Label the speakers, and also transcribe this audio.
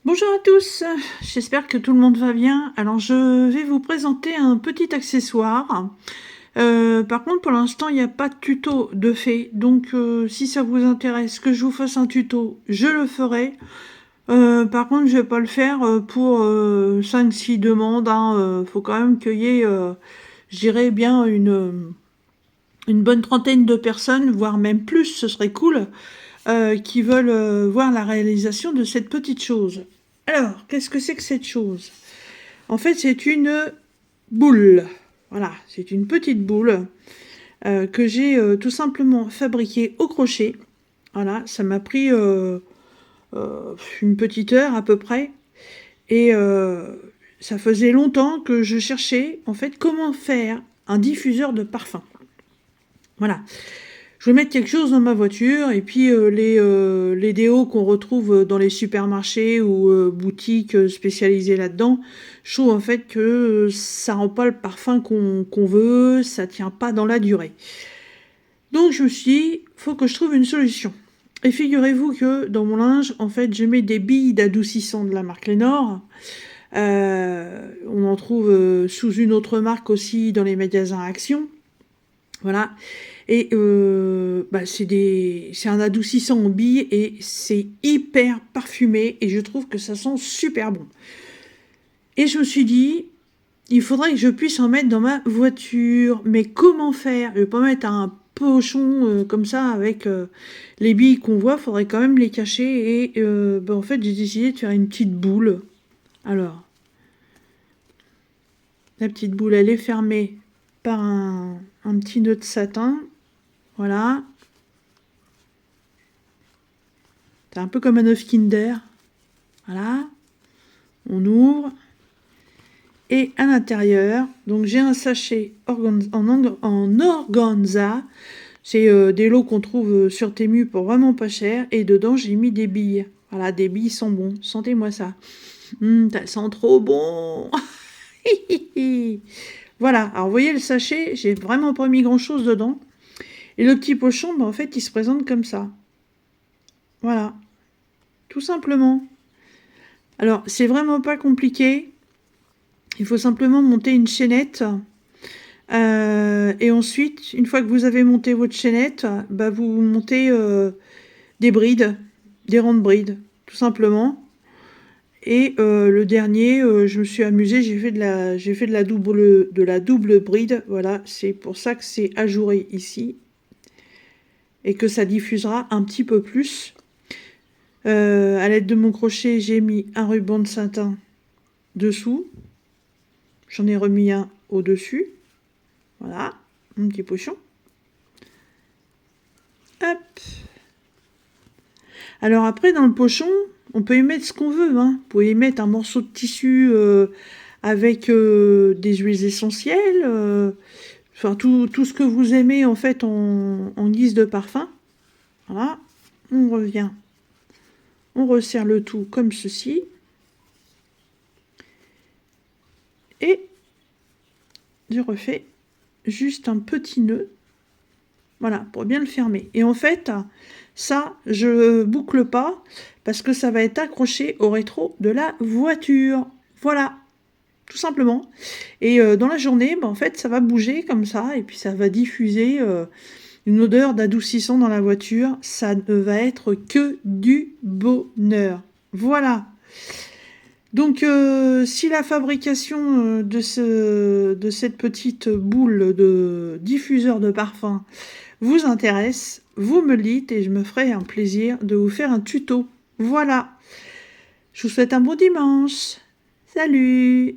Speaker 1: Bonjour à tous, j'espère que tout le monde va bien. Alors je vais vous présenter un petit accessoire. Par contre pour l'instant il n'y a pas de tuto de fait, donc si ça vous intéresse que je vous fasse un tuto, je le ferai. Par contre je vais pas le faire pour 5-6 demandes, hein. Faut quand même qu'il y ait, je dirais bien une bonne trentaine de personnes, voire même plus, ce serait cool, qui veulent voir la réalisation de cette petite chose. Alors, qu'est-ce que c'est que cette chose? En fait, c'est une boule. Voilà, c'est une petite boule que j'ai tout simplement fabriquée au crochet. Voilà, ça m'a pris une petite heure à peu près. Et ça faisait longtemps que je cherchais, en fait, comment faire un diffuseur de parfum. Voilà. Je vais mettre quelque chose dans ma voiture et puis les déos qu'on retrouve dans les supermarchés ou boutiques spécialisées là-dedans, je trouve en fait que ça rend pas le parfum qu'on veut, ça tient pas dans la durée. Donc je me suis dit, faut que je trouve une solution. Et figurez-vous que dans mon linge, en fait, je mets des billes d'adoucissant de la marque Lénore. On en trouve sous une autre marque aussi dans les magasins Action. Voilà. Et c'est un adoucissant en billes et c'est hyper parfumé et je trouve que ça sent super bon. Et je me suis dit, il faudrait que je puisse en mettre dans ma voiture. Mais comment faire? Je vais pas mettre un pochon comme ça avec les billes qu'on voit, faudrait quand même les cacher. Et en fait, j'ai décidé de faire une petite boule. Alors, la petite boule, elle est fermée par un petit nœud de satin. Voilà. C'est un peu comme un œuf Kinder. Voilà. On ouvre. Et à l'intérieur, donc j'ai un sachet en organza. C'est des lots qu'on trouve sur Temu pour vraiment pas cher. Et dedans, j'ai mis des billes. Voilà, des billes sont bons. Sentez-moi ça. Ça sent trop bon. Voilà. Alors, vous voyez le sachet, j'ai vraiment pas mis grand-chose dedans. Et le petit pochon, en fait, il se présente comme ça. Voilà. Tout simplement. Alors, c'est vraiment pas compliqué. Il faut simplement monter une chaînette. Et ensuite, une fois que vous avez monté votre chaînette, vous montez des brides, des rondes brides, tout simplement. Et le dernier, je me suis amusée, j'ai fait de la double bride. Voilà, c'est pour ça que c'est ajouré ici. Et que ça diffusera un petit peu plus. À l'aide de mon crochet, j'ai mis un ruban de satin dessous. J'en ai remis un au-dessus. Voilà, mon petit pochon. Hop. Alors après, dans le pochon, on peut y mettre ce qu'on veut. Vous pouvez y mettre un morceau de tissu avec des huiles essentielles. Enfin, tout ce que vous aimez en fait en guise de parfum. Voilà, on revient. On resserre le tout comme ceci. Et je refais juste un petit nœud. Voilà, pour bien le fermer. Et en fait, ça, je boucle pas parce que ça va être accroché au rétro de la voiture. Voilà, tout simplement. Et dans la journée, en fait, ça va bouger comme ça et puis ça va diffuser une odeur d'adoucissant dans la voiture. Ça ne va être que du bonheur. Voilà. Donc, si la fabrication de cette petite boule de diffuseur de parfum vous intéresse, vous me le dites et je me ferai un plaisir de vous faire un tuto. Voilà. Je vous souhaite un bon dimanche. Salut!